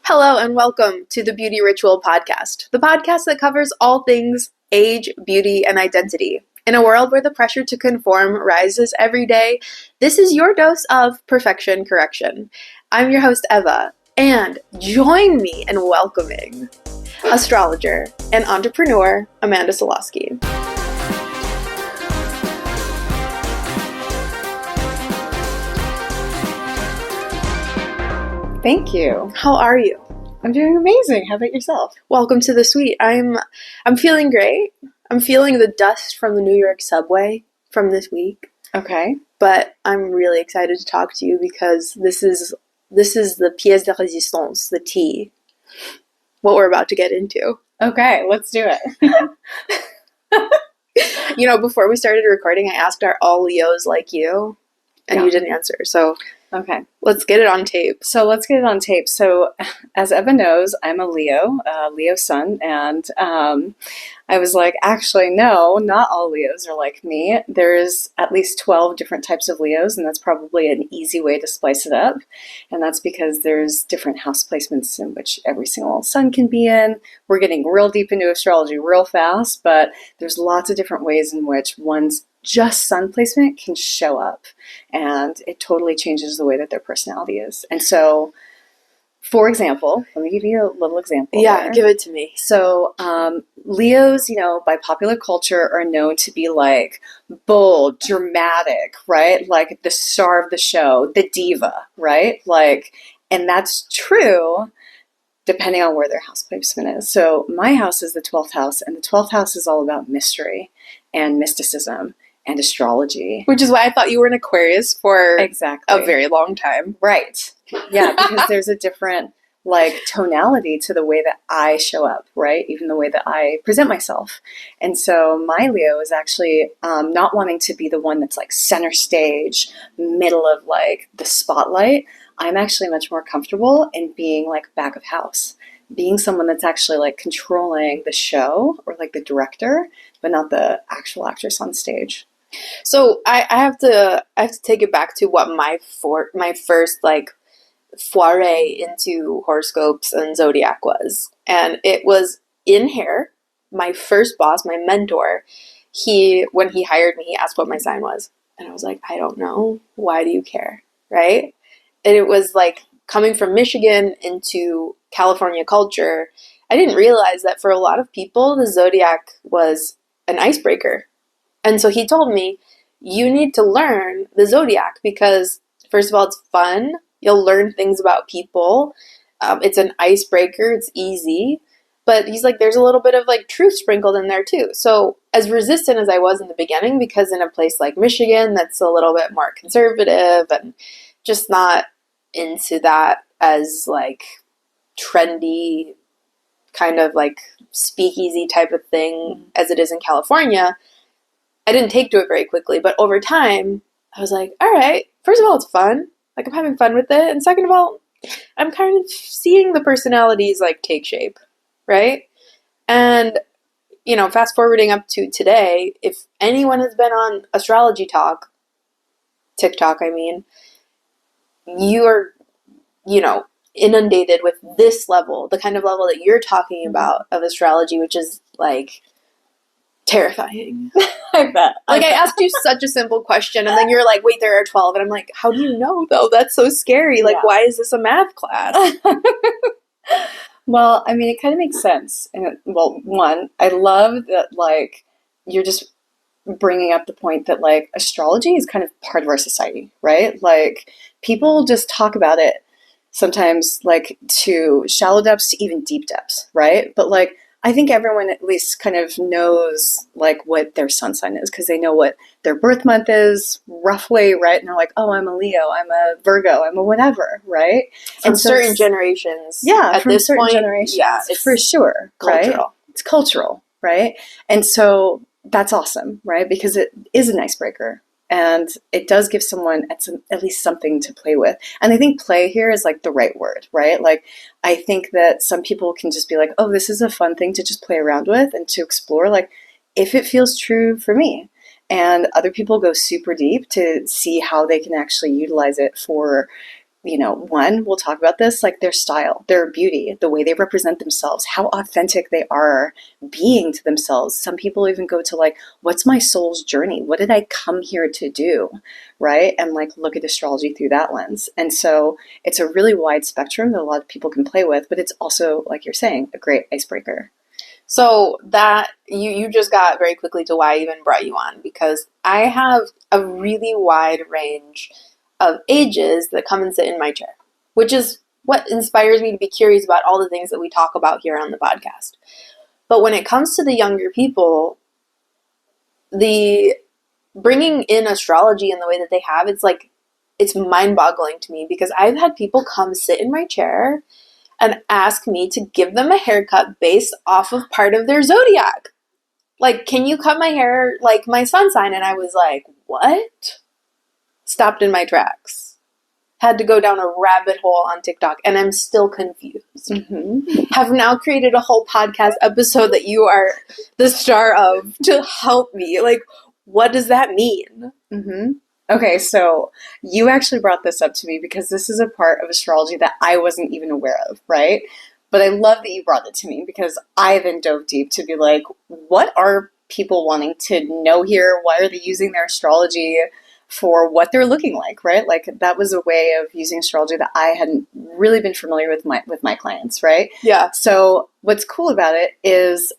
Hello and welcome to the Beauty Ritual Podcast, the podcast that covers all things age, beauty, and identity. In a world where the pressure to conform rises every day, this is your dose of perfection correction. I'm your host, Eva, and join me in welcoming astrologer and entrepreneur, Amanda Solosky. Thank you. How are you? I'm doing amazing. How about yourself? Welcome to the suite. I'm feeling great. I'm feeling the dust from the New York subway from this week. Okay. But I'm really excited to talk to you because this is the pièce de résistance, the tea, what we're about to get into. Okay, let's do it. You know, before we started recording, I asked, are all Leos like you? And you didn't answer. So okay, let's get it on tape. So as Eva knows, I'm a Leo sun, and I was like, actually, no, not all Leos are like me. There's at least 12 different types of Leos, and that's probably an easy way to splice it up. And that's because there's different house placements in which every single sun can be in. We're getting real deep into astrology real fast, but there's lots of different ways in which one's just sun placement can show up, and it totally changes the way that their personality is. And so, for example, let me give you a little example. Yeah, give it to me. So Leos, by popular culture are known to be like bold, dramatic, right? Like the star of the show, the diva, right? And that's true depending on where their house placement is. So my house is the 12th house, and the 12th house is all about mystery and mysticism and astrology. Which is why I thought you were an Aquarius for exactly a very long time. Right. Yeah, because there's a different tonality to the way that I show up, right? Even the way that I present myself. And so my Leo is actually not wanting to be the one that's center stage, middle of the spotlight. I'm actually much more comfortable in being back of house, being someone that's actually controlling the show or the director, but not the actual actress on stage. So I have to take it back to what my first foray into horoscopes and Zodiac was. And it was in hair. My first boss, my mentor, when he hired me, he asked what my sign was. And I was like, I don't know. Why do you care? Right? And it was coming from Michigan into California culture. I didn't realize that for a lot of people, the Zodiac was an icebreaker. And so he told me, you need to learn the Zodiac because, first of all, it's fun. You'll learn things about people. It's an icebreaker. It's easy. But he's like, there's a little bit of truth sprinkled in there too. So as resistant as I was in the beginning, because in a place like Michigan, that's a little bit more conservative and just not into that as trendy kind of speakeasy type of thing as it is in California, I didn't take to it very quickly. But over time, I was like, all right, first of all, it's fun. I'm having fun with it. And second of all, I'm kind of seeing the personalities take shape, right? And, fast forwarding up to today, if anyone has been on Astrology TikTok, I mean, you are, inundated with this level, the kind of level that you're talking about of astrology, which is terrifying. I bet. I asked you such a simple question, and then you're like, wait, there are 12. And I'm like, how do you know, though? That's so scary. Why is this a math class? Well, I mean, it kind of makes sense. And one, I love that, you're just bringing up the point that, astrology is kind of part of our society, right? People just talk about it sometimes, to shallow depths to even deep depths, right? But, I think everyone at least kind of knows what their sun sign is because they know what their birth month is roughly, right? And they're like, oh, I'm a Leo, I'm a Virgo, I'm a whatever, right? From certain generations. Yeah, at from this certain point, generations. Yeah, it's for sure. cultural. Right? It's cultural, right? And so that's awesome, right? Because it is an icebreaker. And it does give someone at least something to play with. And I think play here is the right word, right? I think that some people can just be like, oh, this is a fun thing to just play around with and to explore, if it feels true for me. And other people go super deep to see how they can actually utilize it for one, we'll talk about this, like their style, their beauty, the way they represent themselves, how authentic they are being to themselves. Some people even go to like, what's my soul's journey? What did I come here to do? Right? And like look at astrology through that lens. And so it's a really wide spectrum that a lot of people can play with, but it's also, like you're saying, a great icebreaker. So that you just got very quickly to why I even brought you on, because I have a really wide range of ages that come and sit in my chair, which is what inspires me to be curious about all the things that we talk about here on the podcast. But when it comes to the younger people, the bringing in astrology in the way that they have, it's mind-boggling to me, because I've had people come sit in my chair and ask me to give them a haircut based off of part of their zodiac. Like, can you cut my hair like my sun sign? And I was like, what? Stopped in my tracks. Had to go down a rabbit hole on TikTok, and I'm still confused. Mm-hmm. Have now created a whole podcast episode that you are the star of to help me. Like, what does that mean? Mm-hmm. Okay, so you actually brought this up to me because this is a part of astrology that I wasn't even aware of, right? But I love that you brought it to me, because I then dove deep to be like, what are people wanting to know here? Why are they using their astrology for what they're looking like, right? Like that was a way of using astrology that I hadn't really been familiar with my clients, right? Yeah. So what's cool about it is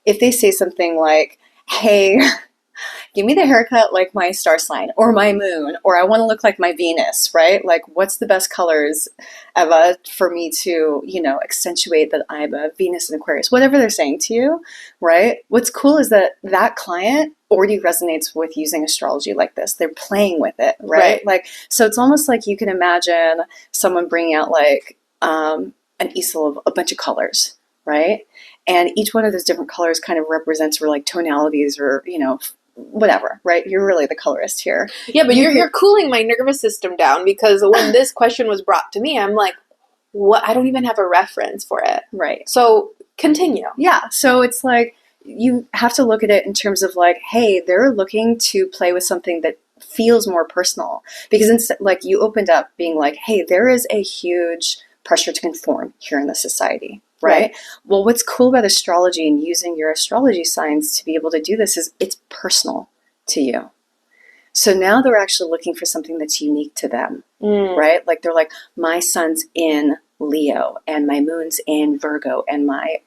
if they say something like, hey, give me the haircut like my star sign or my moon, or I want to look like my Venus, right? Like what's the best colors, Eva, for me to, accentuate that I'm a Venus and Aquarius, whatever they're saying to you, right? What's cool is that that client already resonates with using astrology like this. They're playing with it, right? Like, so it's almost like you can imagine someone bringing out like an easel of a bunch of colors, right? And each one of those different colors kind of represents, or like tonalities, or, whatever, right? You're really the colorist here. Yeah, but you're cooling my nervous system down, because when this question was brought to me, I'm like, what? I don't even have a reference for it. Right. So continue. Yeah. So it's like, you have to look at it in terms of like, hey, they're looking to play with something that feels more personal, because instead, like you opened up being like, hey, there is a huge pressure to conform here in the society. Right? Well, what's cool about astrology and using your astrology signs to be able to do this is it's personal to you. So now they're actually looking for something that's unique to them, right? Like they're like, my sun's in Leo and my moon's in Virgo and my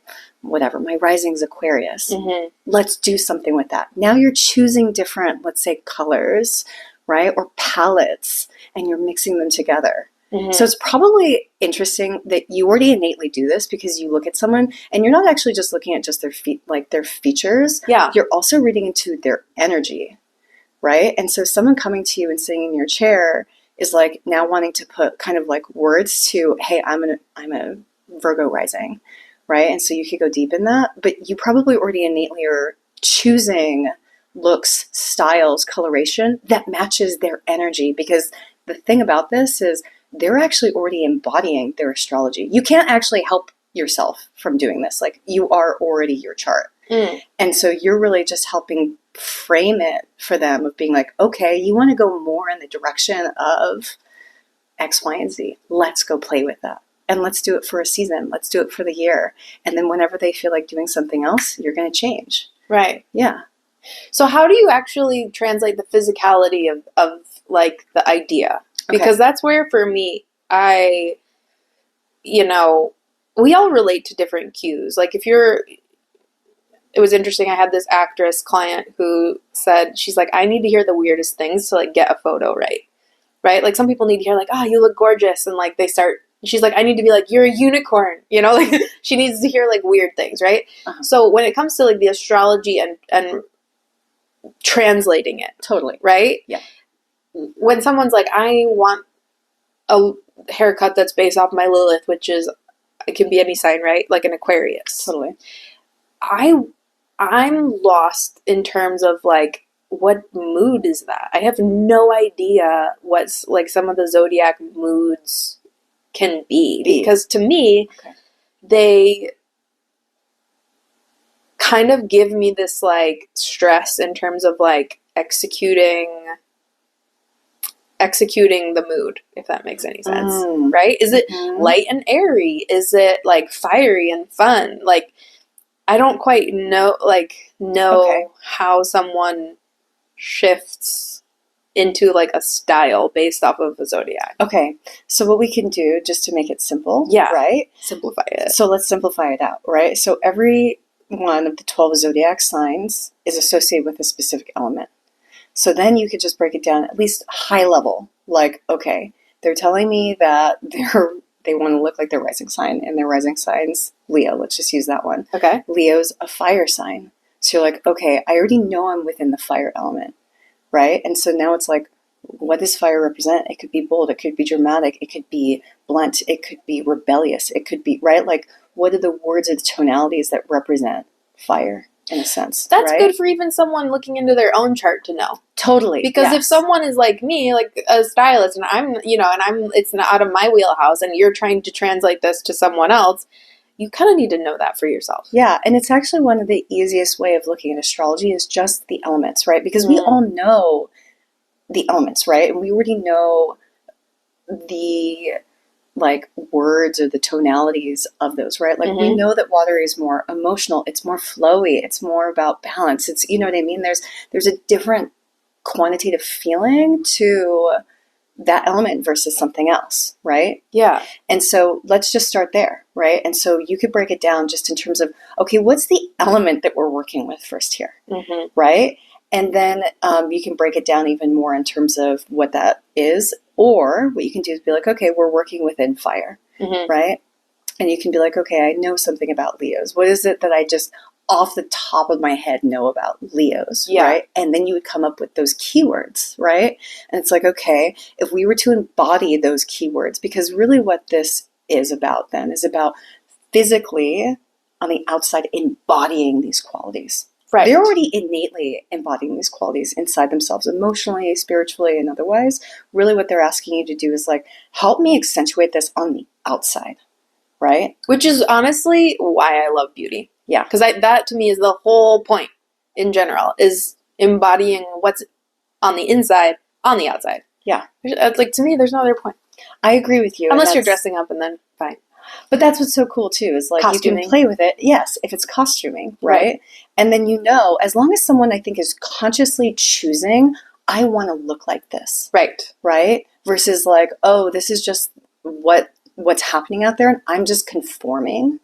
rising's Aquarius. Mm-hmm. Let's do something with that. Now you're choosing different, let's say, colors, right? Or palettes, and you're mixing them together. Mm-hmm. So it's probably interesting that you already innately do this, because you look at someone and you're not actually just looking at just their their features. Yeah. You're also reading into their energy, right? And so someone coming to you and sitting in your chair is like now wanting to put kind of like words to, hey, I'm a Virgo rising, right? And so you could go deep in that, but you probably already innately are choosing looks, styles, coloration that matches their energy, because the thing about this is they're actually already embodying their astrology. You can't actually help yourself from doing this. Like you are already your chart. And so you're really just helping frame it for them of being like, okay, you want to go more in the direction of X, Y, and Z. Let's go play with that. And let's do it for a season. Let's do it for the year. And then whenever they feel like doing something else, you're going to change. Right. Yeah. So how do you actually translate the physicality of like the idea? Because that's where, for me, we all relate to different cues. Like it was interesting. I had this actress client who said, she's like, I need to hear the weirdest things to like get a photo right. Right? Like some people need to hear like, oh, you look gorgeous. And like she's like, I need to be like, you're a unicorn. Like she needs to hear like weird things. Right? Uh-huh. So when it comes to like the astrology and translating it. Totally. Right? Yeah. When someone's like, I want a haircut that's based off my Lilith, which is, it can be any sign, right? Like an Aquarius. Totally. I'm lost in terms of like, what mood is that? I have no idea what's like some of the zodiac moods can be. Because to me, they kind of give me this like stress in terms of like executing executing the mood, if that makes any sense. Mm. Right? Is it Mhm. light and airy? Is it like fiery and fun? Like, I don't quite Okay. know how someone shifts into like a style based off of a zodiac. Okay. So what we can do, just to make it simple, Yeah. right? Simplify it. So let's simplify it out, right? So every one of the 12 zodiac signs is associated with a specific element. So then you could just break it down at least high level. Like, okay, they're telling me that they want to look like their rising sign, and their rising sign's Leo. Let's just use that one. Okay. Leo's a fire sign. So you're like, okay, I already know I'm within the fire element, right? And so now it's like, what does fire represent? It could be bold, it could be dramatic, it could be blunt, it could be rebellious, it could be, right? Like, what are the words or the tonalities that represent fire in a sense? That's right? good for even someone looking into their own chart to know. Totally. Because if yes. someone is like me, like a stylist, and it's not out of my wheelhouse, and you're trying to translate this to someone else, you kind of need to know that for yourself. Yeah, and it's actually one of the easiest way of looking at astrology is just the elements, right? Because we all know the elements, right? And we already know the like words or the tonalities of those, right? Like we know that water is more emotional, it's more flowy, it's more about balance. It's, you know what I mean? There's a different quantitative feeling to that element versus something else, right? Yeah. And so let's just start there, right? And so you could break it down just in terms of, okay, what's the element that we're working with first here, right? And then you can break it down even more in terms of what that is. Or what you can do is be like, okay, we're working within fire, right? And you can be like, okay, I know something about Leos. What is it that I just off the top of my head know about Leos, right? And then you would come up with those keywords, right? And it's like, okay, if we were to embody those keywords, because really what this is about then is about physically on the outside embodying these qualities. Right. They're already innately embodying these qualities inside themselves, emotionally, spiritually, and otherwise. Really what they're asking you to do is like, help me accentuate this on the outside, right? Which is honestly why I love beauty. Yeah. Because that to me is the whole point in general, is embodying what's on the inside, on the outside. Yeah. Like, to me, there's no other point. I agree with you. Unless you're dressing up, and then fine. But that's what's so cool too, is like Costuming. You can play with it. Yes, if it's costuming, right? And then as long as someone I think is consciously choosing, I want to look like this. Right? Versus like, oh, this is just what's happening out there and I'm just conforming.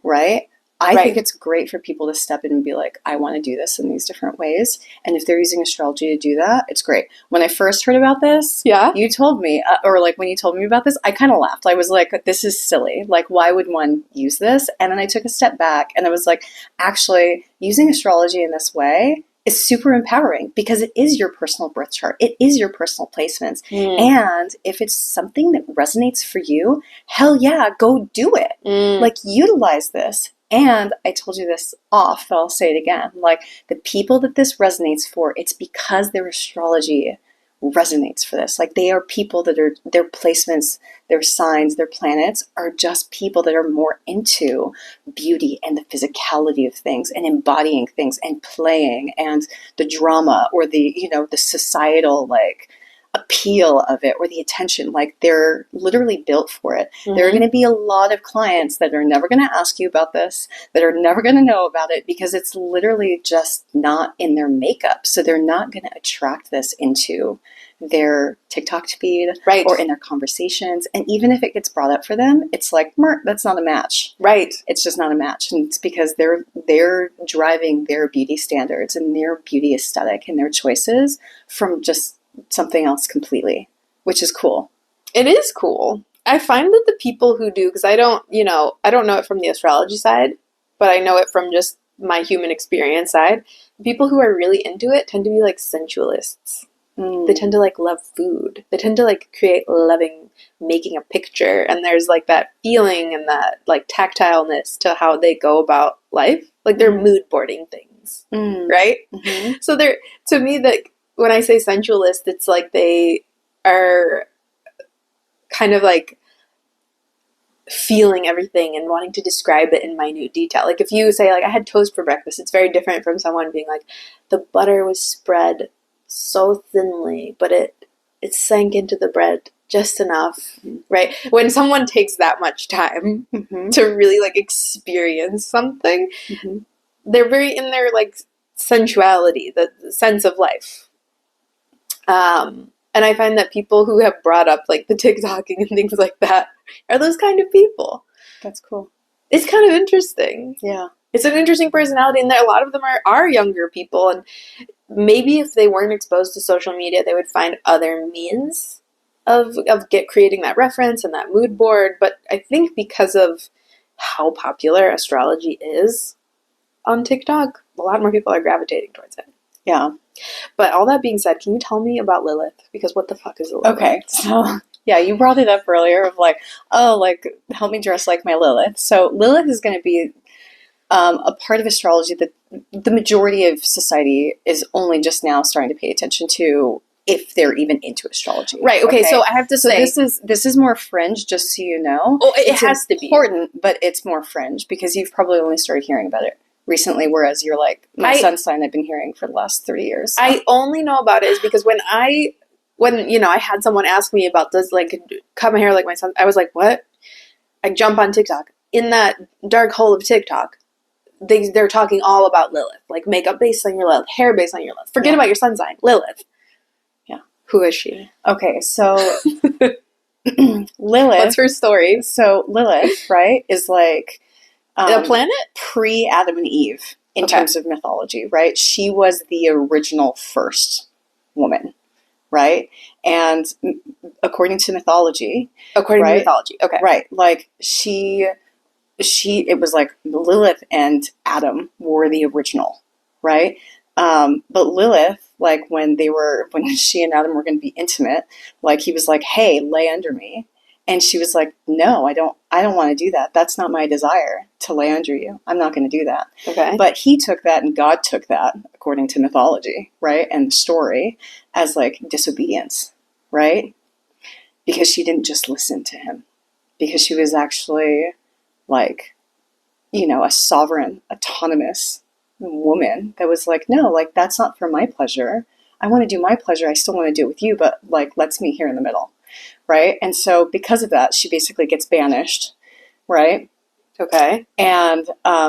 Right? I think it's great for people to step in and be like, I want to do this in these different ways. And if they're using astrology to do that, it's great. When I first heard about this, you told me, or like when you told me about this, I kind of laughed. I was like, this is silly. Like, why would one use this? And then I took a step back and I was like, actually, using astrology in this way is super empowering because it is your personal birth chart. It is your personal placements. And if it's something that resonates for you, hell yeah, go do it. Like, utilize this. And I told you this off, but I'll say it again. Like, the people that this resonates for, it's because their astrology resonates for this. Like, they are people that are, their placements, their signs, their planets are just people that are more into beauty and the physicality of things and embodying things and playing and the drama or the, the societal, like, appeal of it or the attention. Like, they're literally built for it. There are going to be a lot of clients that are never going to ask you about this, that are never going to know about it because it's literally just not in their makeup. So they're not going to attract this into their TikTok feed or in their conversations. And even if it gets brought up for them, it's like, that's not a match. It's just not a match. And it's because they're driving their beauty standards and their beauty aesthetic and their choices from just something else completely, which is cool. It is cool. I find that the people who do, because I don't know it from the astrology side, but I know it from just my human experience side. People who are really into it tend to be like sensualists. They tend to like love food. They tend to like create loving, making a picture. And there's like that feeling and that like tactileness to how they go about life. Like they're mood boarding things, right? So to me, like, when I say sensualist, it's like they are kind of like feeling everything and wanting to describe it in minute detail. Like, if you say, like, I had toast for breakfast, it's very different from someone being like, the butter was spread so thinly, but it it sank into the bread just enough, right? When someone takes that much time to really like experience something, they're very in their like sensuality, the sense of life. And I find that people who have brought up like the TikToking and things like that are those kind of people. That's cool. It's kind of interesting. Yeah. It's an interesting personality, and a lot of them are younger people, and maybe if they weren't exposed to social media, they would find other means of creating that reference and that mood board. But I think because of how popular astrology is on TikTok, a lot more people are gravitating towards it. Yeah. But all that being said, can you tell me about Lilith? Because what the fuck is Lilith? Okay, so yeah, you brought it up earlier of like, oh, like help me dress like my Lilith. So Lilith is going to be a part of astrology that the majority of society is only just now starting to pay attention to, if they're even into astrology. Right. Okay. So I have to say, this is more fringe, just so you know. Oh, it has to be important, but it's more fringe because you've probably only started hearing about it recently, whereas you're like, my sun sign I've been hearing for the last 3 years. So. I only know about it is because when I had someone ask me about does like cut my hair like my son, I was like, what? I jump on TikTok. In that dark hole of TikTok, they're talking all about Lilith, like makeup based on your Lilith, hair based on your Lilith. Forget about your sun sign, Lilith. Yeah. Who is she? Okay, so Lilith. What's her story? So Lilith, right, is like a planet pre-Adam and Eve in terms of mythology, right? She was the original first woman, right? And according to mythology, okay, right, like she it was like Lilith and Adam were the original, right? But Lilith, like when she and Adam were going to be intimate, like he was like, hey, lay under me. And she was like, no, I don't want to do that. That's not my desire to lay under you. I'm not going to do that. Okay. But he took that and God took that, according to mythology, right? And the story as like disobedience, right? Because she didn't just listen to him. Because she was actually like, a sovereign, autonomous woman that was like, no, like that's not for my pleasure. I want to do my pleasure. I still want to do it with you, but like, let's meet here in the middle. Right. And so because of that, she basically gets banished. Right. Okay. And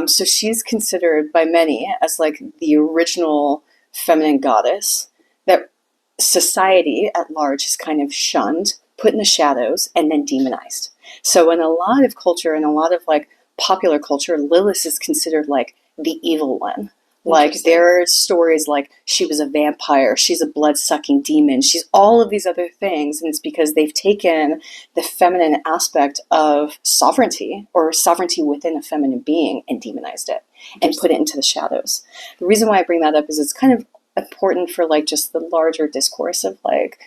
so she's considered by many as like the original feminine goddess that society at large has kind of shunned, put in the shadows, and then demonized. So in a lot of culture and a lot of like popular culture, Lilith is considered like the evil one. Like there are stories like she was a vampire, she's a blood-sucking demon, she's all of these other things, and it's because they've taken the feminine aspect of sovereignty or sovereignty within a feminine being and demonized it and put it into the shadows. The reason why I bring that up is it's kind of important for like just the larger discourse of like,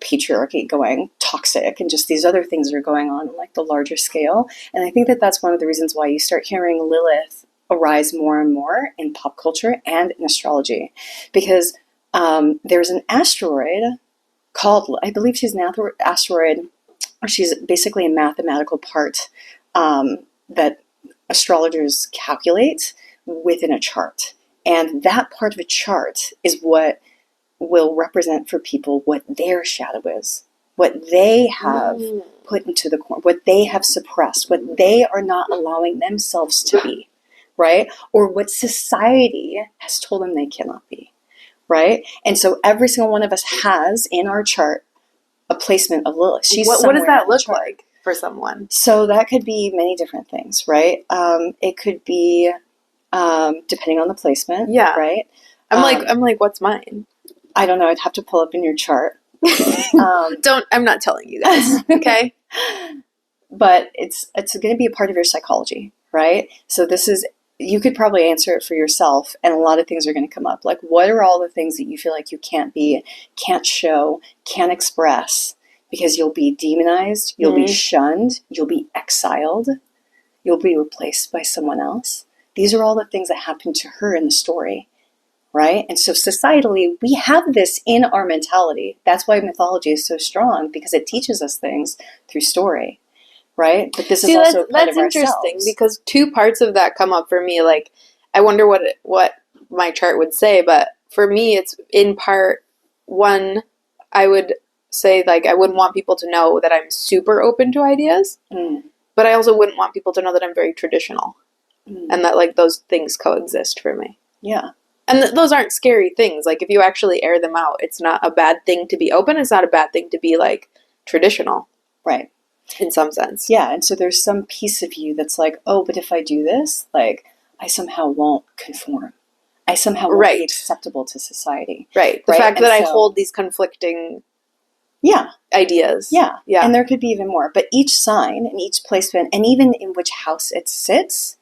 patriarchy going toxic and just these other things that are going on like the larger scale. And I think that that's one of the reasons why you start hearing Lilith arise more and more in pop culture and in astrology, because there's an asteroid called, I believe she's an asteroid, or she's basically a mathematical part that astrologers calculate within a chart. And that part of a chart is what will represent for people what their shadow is, what they have put into the corner, what they have suppressed, what they are not allowing themselves to be. Right? Or what society has told them they cannot be, right? And so every single one of us has in our chart a placement of Lilith. What does that look like for someone? So that could be many different things, right? It could be depending on the placement, right? I'm like, what's mine? I don't know. I'd have to pull up in your chart. I'm not telling you guys, okay? But it's going to be a part of your psychology, right? So you could probably answer it for yourself, and a lot of things are going to come up. Like, what are all the things that you feel like you can't be, can't show, can't express, because you'll be demonized, you'll be shunned, you'll be exiled, you'll be replaced by someone else. These are all the things that happened to her in the story, right? And so societally, we have this in our mentality. That's why mythology is so strong, because it teaches us things through story. Right? But this is also part of that's interesting ourselves. Because two parts of that come up for me. Like, I wonder what my chart would say, but for me, it's in part one, I would say, like, I wouldn't want people to know that I'm super open to ideas, but I also wouldn't want people to know that I'm very traditional and that, like, those things coexist for me. Yeah. And those aren't scary things. Like, if you actually air them out, it's not a bad thing to be open. It's not a bad thing to be, like, traditional. Right. In some sense. Yeah. And so there's some piece of you that's like, oh, but if I do this, like, I somehow won't conform. I somehow won't be acceptable to society. Right. The fact that I hold these conflicting ideas. Yeah. And there could be even more. But each sign and each placement, and even in which house it sits,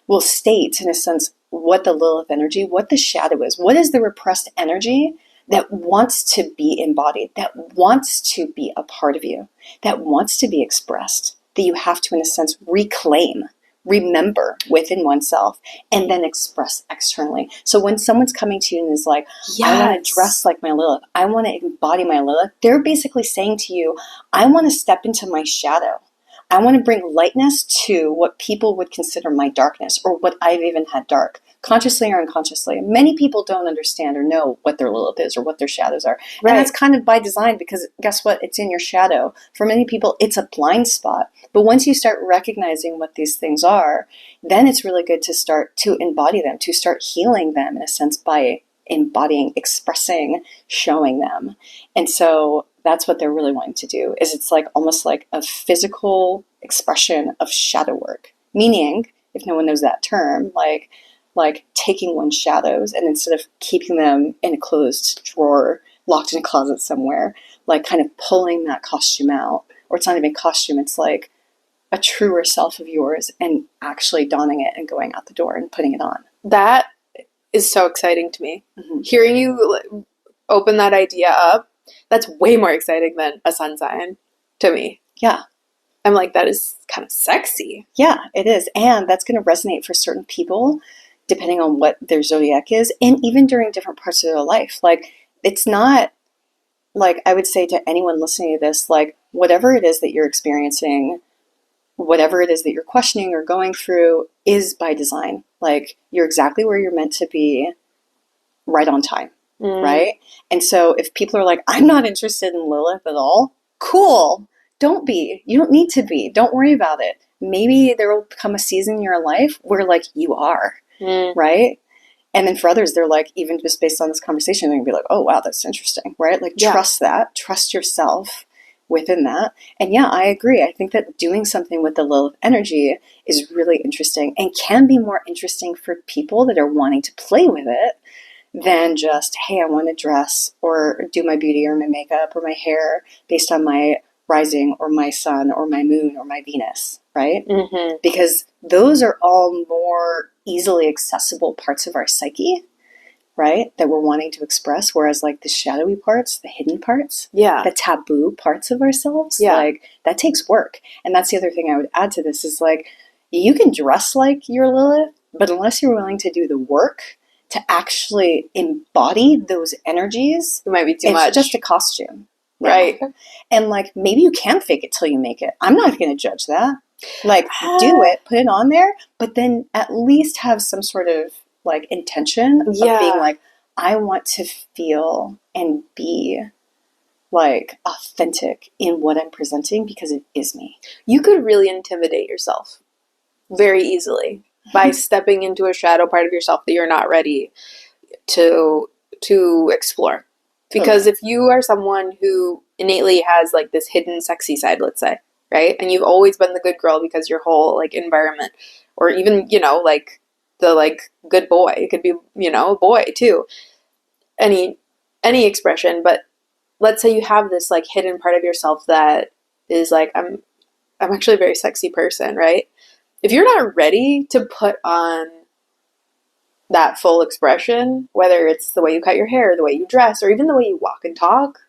will state, in a sense, what the Lilith energy, what the shadow is. What is the repressed energy that wants to be embodied, that wants to be a part of you, that wants to be expressed, that you have to, in a sense, reclaim, remember within oneself, and then express externally. So when someone's coming to you and is like, I want to dress like my Lilith, I want to embody my Lilith, they're basically saying to you, I want to step into my shadow. I want to bring lightness to what people would consider my darkness, or what I've even had dark, consciously or unconsciously. Many people don't understand or know what their Lilith is or what their shadows are. Right. And that's kind of by design, because guess what? It's in your shadow. For many people, it's a blind spot. But once you start recognizing what these things are, then it's really good to start to embody them, to start healing them, in a sense, by embodying, expressing, showing them. And so that's what they're really wanting to do, is it's like almost like a physical expression of shadow work. Meaning, if no one knows that term, like taking one's shadows and instead of keeping them in a closed drawer, locked in a closet somewhere, like kind of pulling that costume out. Or it's not even costume, it's like a truer self of yours, and actually donning it and going out the door and putting it on. That is so exciting to me. Mm-hmm. Hearing you open that idea up, that's way more exciting than a sun sign to me. Yeah. I'm like, that is kind of sexy. Yeah, it is. And that's going to resonate for certain people, depending on what their zodiac is, and even during different parts of their life. Like, it's not, like, I would say to anyone listening to this, like, whatever it is that you're experiencing, whatever it is that you're questioning or going through, is by design. Like, you're exactly where you're meant to be, right on time. Right? And so if people are like, I'm not interested in Lilith at all, cool. Don't be. You don't need to be. Don't worry about it. Maybe there will come a season in your life where, like, you are. Right? And then for others, they're like, even just based on this conversation, they're going to be like, oh, wow, that's interesting. Right? Like, trust that. Trust yourself within that. And yeah, I agree. I think that doing something with the Lilith energy is really interesting, and can be more interesting for people that are wanting to play with it than just, hey, I want to dress or do my beauty or my makeup or my hair based on my rising or my sun or my moon or my Venus, right? Mm-hmm. Because those are all more easily accessible parts of our psyche, right? That we're wanting to express. Whereas, like, the shadowy parts, the hidden parts, the taboo parts of ourselves, like, that takes work. And that's the other thing I would add to this is, like, you can dress like your Lilith, but unless you're willing to do the work to actually embody those energies, it might be too much. It's just a costume. Right. And, like, maybe you can fake it till you make it. I'm not going to judge that. Like, do it, put it on there, but then at least have some sort of, like, intention of being like, I want to feel and be, like, authentic in what I'm presenting, because it is me. You could really intimidate yourself very easily by stepping into a shadow part of yourself that you're not ready to explore. Because if you are someone who innately has, like, this hidden sexy side, let's say, right? And you've always been the good girl because your whole, like, environment, or even, you know, like, the, like, good boy. It could be, you know, a boy too. Any expression. But let's say you have this, like, hidden part of yourself that is like, I'm actually a very sexy person, right? If you're not ready to put on that full expression, whether it's the way you cut your hair, the way you dress, or even the way you walk and talk,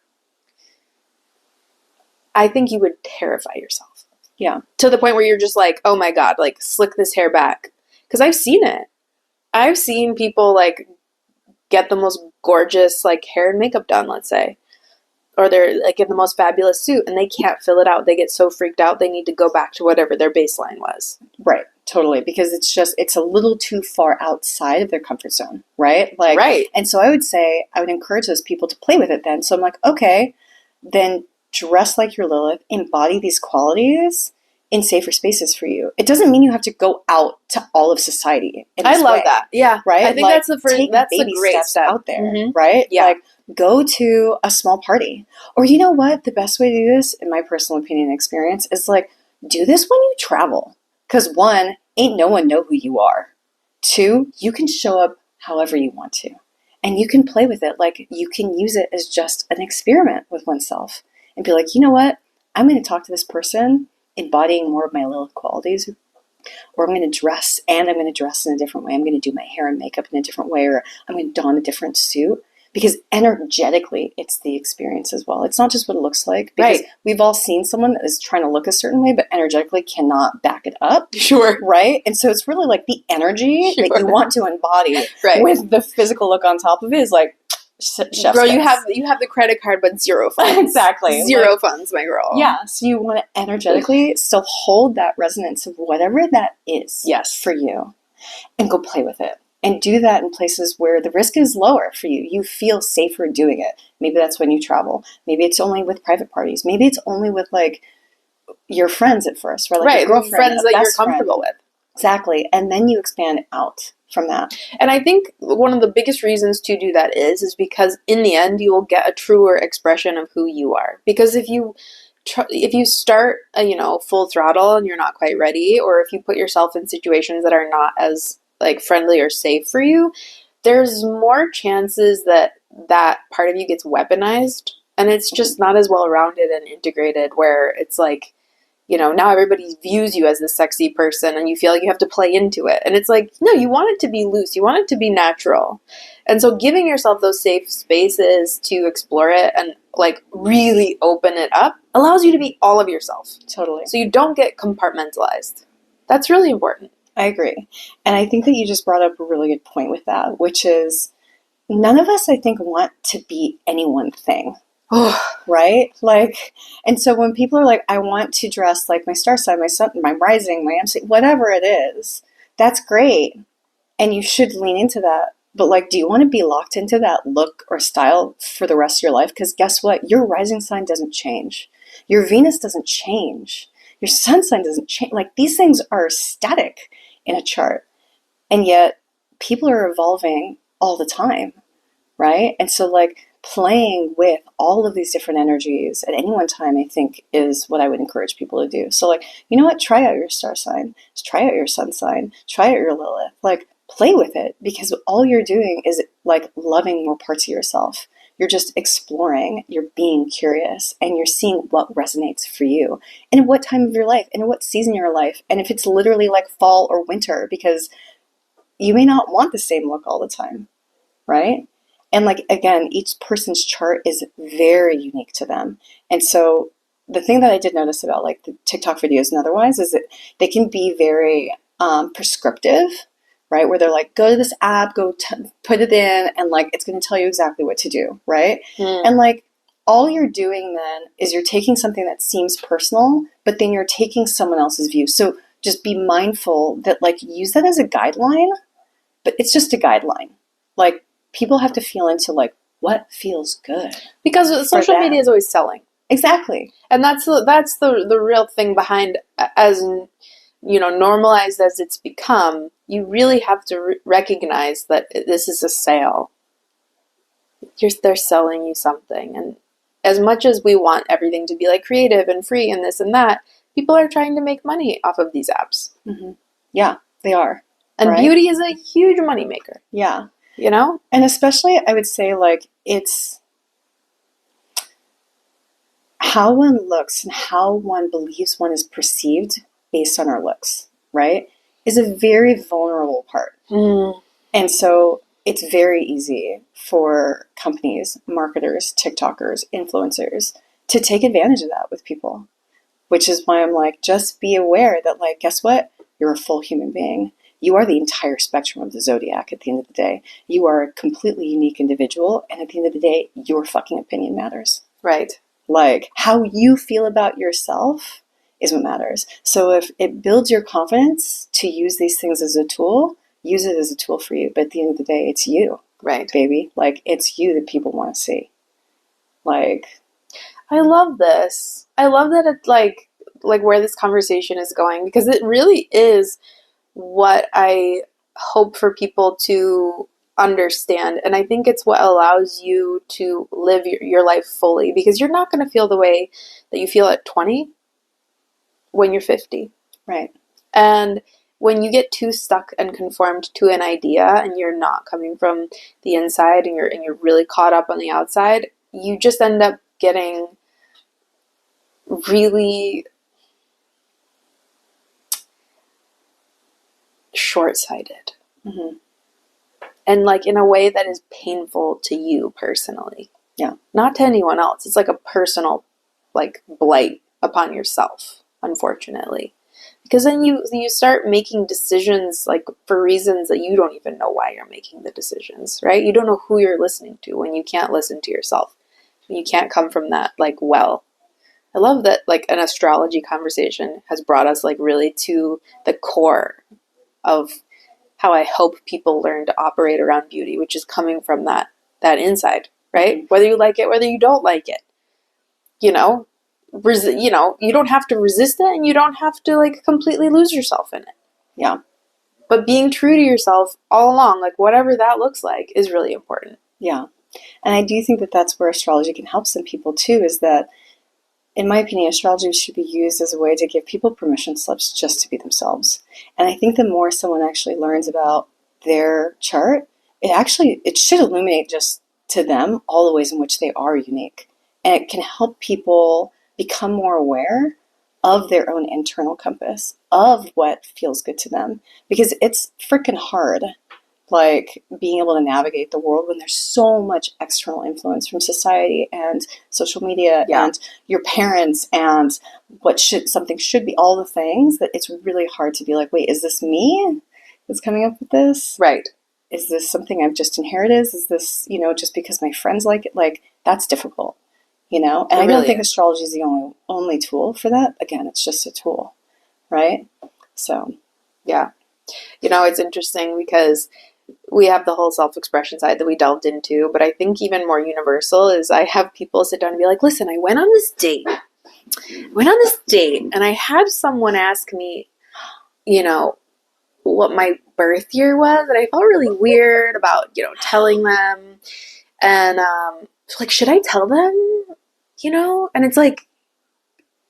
I think you would terrify yourself. Yeah. To the point where you're just like, oh my God, like, slick this hair back. Because I've seen it. I've seen people, like, get the most gorgeous, like, hair and makeup done, let's say. Or they're, like, in the most fabulous suit and they can't fill it out. They get so freaked out they need to go back to whatever their baseline was. Right. Totally. Because it's a little too far outside of their comfort zone. Right? Like, right. And so I would say, I would encourage those people to play with it then. So I'm like, okay, then dress like your Lilith, embody these qualities in safer spaces for you. It doesn't mean you have to go out to all of society in this I love way, that. Yeah. right? I think like, that's the first, that's a baby great steps step. out there, Mhm. right? Yeah. Like, go to a small party. Or you know what? The best way to do this, in my personal opinion and experience, is like, do this when you travel. Because one, ain't no one know who you are. Two, you can show up however you want to. And you can play with it. Like, you can use it as just an experiment with oneself. And be like, you know what? I'm going to talk to this person embodying more of my Lilith qualities, or I'm going to dress, and I'm going to dress in a different way. I'm going to do my hair and makeup in a different way, or I'm going to don a different suit, because energetically it's the experience as well. It's not just what it looks like, because we've all seen someone that is trying to look a certain way but energetically cannot back it up. Sure. Right? And so it's really like the energy that you want to embody with the physical look on top of it is like, girl, you have the credit card but zero funds. Exactly. Zero funds, my girl. Yeah. So you want to energetically still hold that resonance of whatever that is for you, and go play with it. And do that in places where the risk is lower for you. You feel safer doing it. Maybe that's when you travel. Maybe it's only with private parties. Maybe it's only with like your friends at first, or like your girlfriend, friends that you're comfortable with. Exactly. And then you expand out from that. And I think one of the biggest reasons to do that is because in the end you will get a truer expression of who you are. Because if you start full throttle and you're not quite ready, or if you put yourself in situations that are not as like friendly or safe for you, there's more chances that that part of you gets weaponized, and it's just not as well rounded and integrated, where it's like, now everybody views you as this sexy person and you feel like you have to play into it. And it's like, no, you want it to be loose. You want it to be natural. And so giving yourself those safe spaces to explore it and like really open it up allows you to be all of yourself. Totally. So you don't get compartmentalized. That's really important. I agree. And I think that you just brought up a really good point with that, which is none of us, I think, want to be any one thing. Right? Like, and so when people are like, I want to dress like my star sign, my sun, my rising, my MC, whatever it is, that's great. And you should lean into that. But like, do you want to be locked into that look or style for the rest of your life? Because guess what? Your rising sign doesn't change. Your Venus doesn't change. Your sun sign doesn't change. Like, these things are static in a chart. And yet people are evolving all the time. Right? And so like, playing with all of these different energies at any one time, I think, is what I would encourage people to do. So like, you know what? Try out your star sign. Just try out your sun sign. Try out your Lilith. Like, play with it, because all you're doing is like loving more parts of yourself. You're just exploring, you're being curious, and you're seeing what resonates for you and in what time of your life and in what season of your life. And if it's literally like fall or winter, because you may not want the same look all the time, right? And like, again, each person's chart is very unique to them. And so the thing that I did notice about like the TikTok videos and otherwise is that they can be very prescriptive, right? Where they're like, go to this app, put it in, and like, it's going to tell you exactly what to do, right? And like, all you're doing then is you're taking something that seems personal, but then you're taking someone else's view. So just be mindful that like, use that as a guideline, but it's just a guideline. Like, people have to feel into like what feels good, because social media is always selling. Exactly. And that's the real thing behind, as normalized as it's become. You really have to recognize that this is a sale. They're selling you something, and as much as we want everything to be like creative and free and this and that, people are trying to make money off of these apps. Mm-hmm. Yeah, they are. And beauty is a huge moneymaker. Yeah. And especially, I would say, like, it's how one looks and how one believes one is perceived based on our looks, right, is a very vulnerable part. And so it's very easy for companies, marketers, TikTokers, influencers to take advantage of that with people, which is why I'm like, just be aware that, like, guess what? You're a full human being. You are the entire spectrum of the Zodiac at the end of the day. You are a completely unique individual, and at the end of the day, your fucking opinion matters. Right. Like, how you feel about yourself is what matters. So if it builds your confidence to use these things as a tool, use it as a tool for you. But at the end of the day, it's you. Right. Baby. Like, it's you that people want to see. Like, I love this. I love that it's like where this conversation is going, because it really is what I hope for people to understand. And I think it's what allows you to live your life fully, because you're not going to feel the way that you feel at 20 when you're 50. Right. And when you get too stuck and conformed to an idea and you're not coming from the inside, and you're really caught up on the outside, you just end up getting really short-sighted. Mm-hmm. And like in a way that is painful to you personally. Yeah. Not to anyone else. It's like a personal like blight upon yourself, unfortunately. Because then you start making decisions like for reasons that you don't even know why you're making the decisions, right? You don't know who you're listening to when you can't listen to yourself. You can't come from that like well. I love that like an astrology conversation has brought us like really to the core of how I hope people learn to operate around beauty, which is coming from that inside, right? Whether you like it, whether you don't like it, you know, you don't have to resist it, and you don't have to like completely lose yourself in it. Yeah. But being true to yourself all along, like whatever that looks like, is really important. Yeah. And I do think that that's where astrology can help some people too, is that, in my opinion, astrology should be used as a way to give people permission slips just to be themselves. And I think the more someone actually learns about their chart, it should illuminate just to them all the ways in which they are unique. And it can help people become more aware of their own internal compass, of what feels good to them. Because it's freaking hard, like being able to navigate the world when there's so much external influence from society and social media and your parents and what something should be, all the things, that it's really hard to be like, wait, is this me that's coming up with this? Right. Is this something I've just inherited? Is this, just because my friends like it? Like, that's difficult, And I don't think astrology is the only tool for that. Again, it's just a tool, right? So, yeah. It's interesting because we have the whole self-expression side that we delved into, but I think even more universal is I have people sit down and be like, listen, I went on this date, and I had someone ask me, what my birth year was, and I felt really weird about, telling them, and like, should I tell them, and it's like,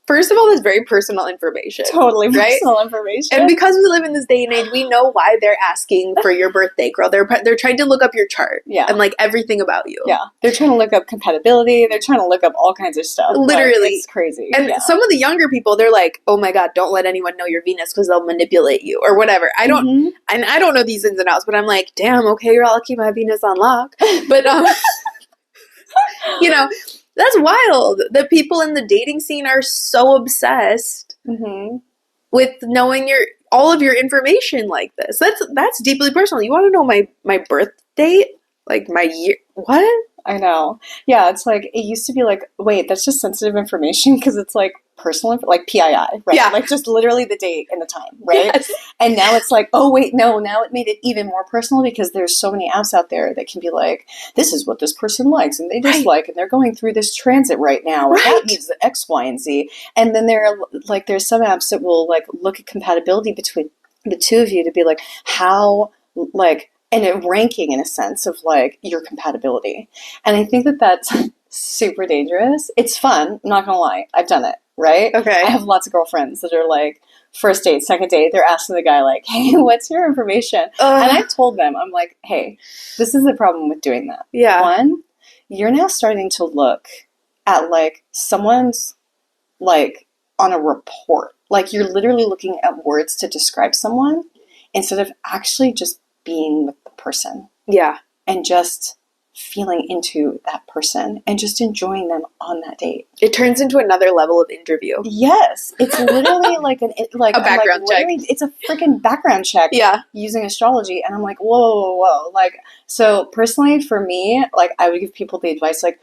first of all, that's very personal information. Totally right? Personal information. And because we live in this day and age, we know why they're asking for your birthday, girl. They're trying to look up your chart. Yeah. And like everything about you. Yeah. They're trying to look up compatibility. They're trying to look up all kinds of stuff. Literally. Like, it's crazy. And some of the younger people, they're like, oh my God, don't let anyone know your Venus because they'll manipulate you or whatever. I don't know these ins and outs, but I'm like, damn, okay, girl, I'll keep my Venus on lock. But, that's wild that people in the dating scene are so obsessed with knowing all of your information like this. That's deeply personal. You want to know my birth date? Like my year? What? I know. Yeah, it's like, it used to be like, wait, that's just sensitive information because it's like personal, like PII, right? Yeah. Like just literally the date and the time, right? Yes. And now it's like, oh wait, no, now it made it even more personal because there's so many apps out there that can be like, this is what this person likes and they dislike, and they're going through this transit right now, and that means the X, Y, and Z. And then there's some apps that will like look at compatibility between the two of you to be like, how, like, and a ranking in a sense of like your compatibility. And I think that that's super dangerous. It's fun. I'm not going to lie. I've done it. Right? Okay. I have lots of girlfriends that are like, first date, second date, they're asking the guy like, hey, what's your information? And I've told them, I'm like, hey, this is the problem with doing that. Yeah. One, you're now starting to look at like someone's like on a report. Like you're literally looking at words to describe someone instead of actually just being with the person. Yeah. And just feeling into that person and just enjoying them on that date. It turns into another level of interview. Yes. It's literally like a background check. It's a freaking background check. Yeah. Using astrology. And I'm like, whoa. Like, so personally for me, like I would give people the advice, like,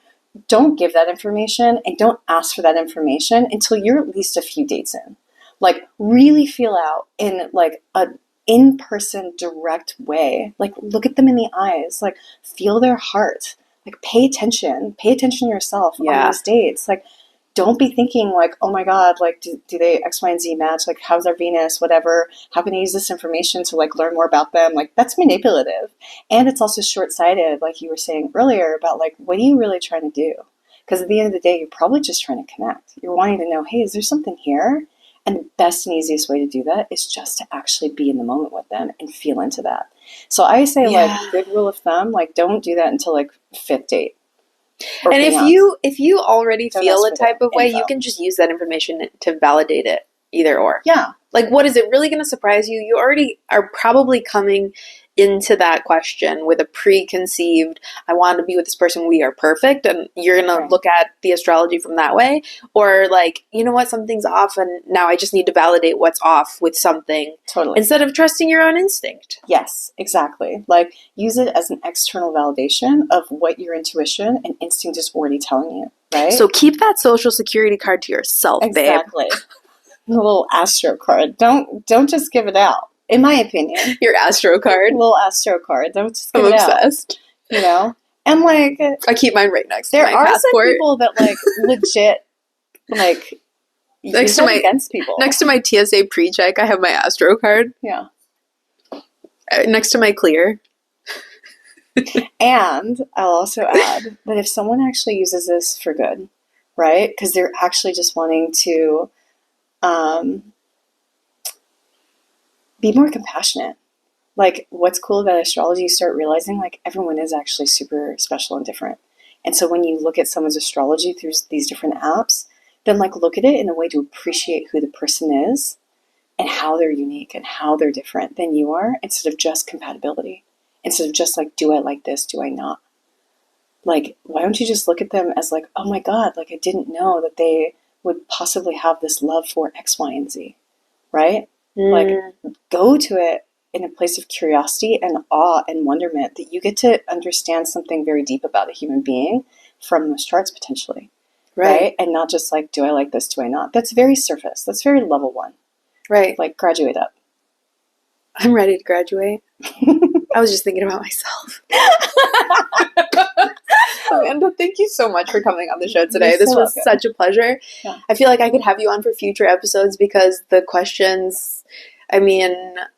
don't give that information and don't ask for that information until you're at least a few dates in. Like really feel out in like a in-person direct way. Like look at them in the eyes, like feel their heart, like pay attention to yourself on these dates. Like don't be thinking like, oh my God, like, do they X, Y, and Z match? Like, how's their Venus, whatever? How can I use this information to like learn more about them? Like, that's manipulative. And it's also short-sighted, like you were saying earlier, about like, what are you really trying to do? Because at the end of the day, you're probably just trying to connect. You're wanting to know, hey, is there something here? And the best and easiest way to do that is just to actually be in the moment with them and feel into that. So I say, like, good rule of thumb, like, don't do that until like fifth date. And if you already feel a type of way, you can just use that information to validate it, either or. Yeah. Like, what is it really going to surprise you? You already are probably coming into that question with a preconceived, I want to be with this person, we are perfect, and you're going to look at the astrology from that way. Or like, you know what, something's off, and now I just need to validate what's off with something. Totally. Instead of trusting your own instinct. Yes, exactly. Like, use it as an external validation of what your intuition and instinct is already telling you, right? So keep that social security card to yourself, babe. Exactly. A little astro card. Don't just give it out. In my opinion. Your astro card. A little astro card. Don't just give it out. I'm obsessed. You know? And like, I keep mine right next to my passport. There are some people that like legit like next to my against people. Next to my TSA pre-check, I have my astro card. Yeah. Next to my clear. And I'll also add that if someone actually uses this for good, right? Because they're actually just wanting to be more compassionate. Like, what's cool about astrology, you start realizing like everyone is actually super special and different. And so when you look at someone's astrology through these different apps, then like look at it in a way to appreciate who the person is and how they're unique and how they're different than you are, instead of just compatibility. Instead of just like, do I like this? Do I not? Like, why don't you just look at them as like, oh my God, like I didn't know that they would possibly have this love for X, Y, and Z, right? Like, go to it in a place of curiosity and awe and wonderment that you get to understand something very deep about a human being from those charts potentially, right? And not just like, do I like this? Do I not? That's very surface. That's very level one. Right. Like, graduate up. I'm ready to graduate. I was just thinking about myself. Amanda, thank you so much for coming on the show today. This was such a pleasure. Yeah. I feel like I could have you on for future episodes because the questions, I mean,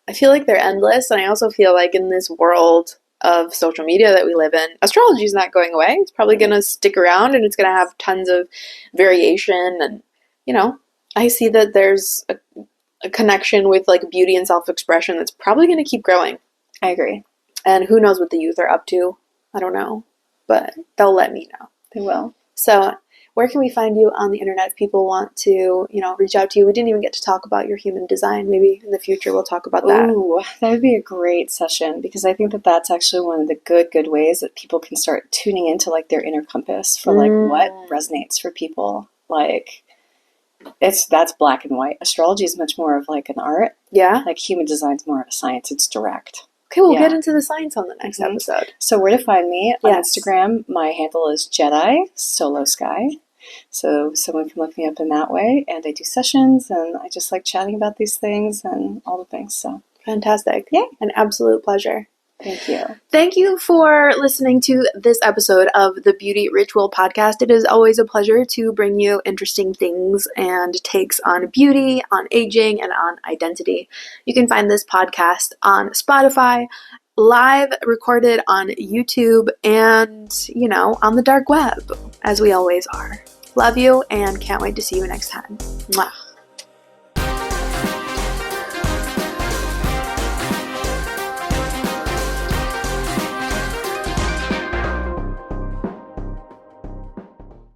I feel like they're endless. And I also feel like in this world of social media that we live in, astrology is not going away. It's probably going to stick around and it's going to have tons of variation. And, you know, I see that there's a connection with like beauty and self-expression that's probably going to keep growing. I agree. And who knows what the youth are up to? I don't know. But they'll let me know. They will. So where can we find you on the internet if people want to, you know, reach out to you? We didn't even get to talk about your human design. Maybe in the future we'll talk about that. Ooh, that would be a great session because I think that that's actually one of the good ways that people can start tuning into like their inner compass for like what resonates for people. Like, that's black and white. Astrology is much more of like an art. Yeah. Like human design is more of a science. It's direct. Okay, we'll get into the science on the next episode. So where to find me? On Instagram, my handle is Jedi Solo Sky. So someone can look me up in that way. And I do sessions and I just like chatting about these things and all the things. So fantastic. Yeah. An absolute pleasure. Thank you. Thank you for listening to this episode of the Beauty Ritual Podcast. It is always a pleasure to bring you interesting things and takes on beauty, on aging, and on identity. You can find this podcast on Spotify, live recorded on YouTube, and, you know, on the dark web, as we always are. Love you and can't wait to see you next time. Mwah.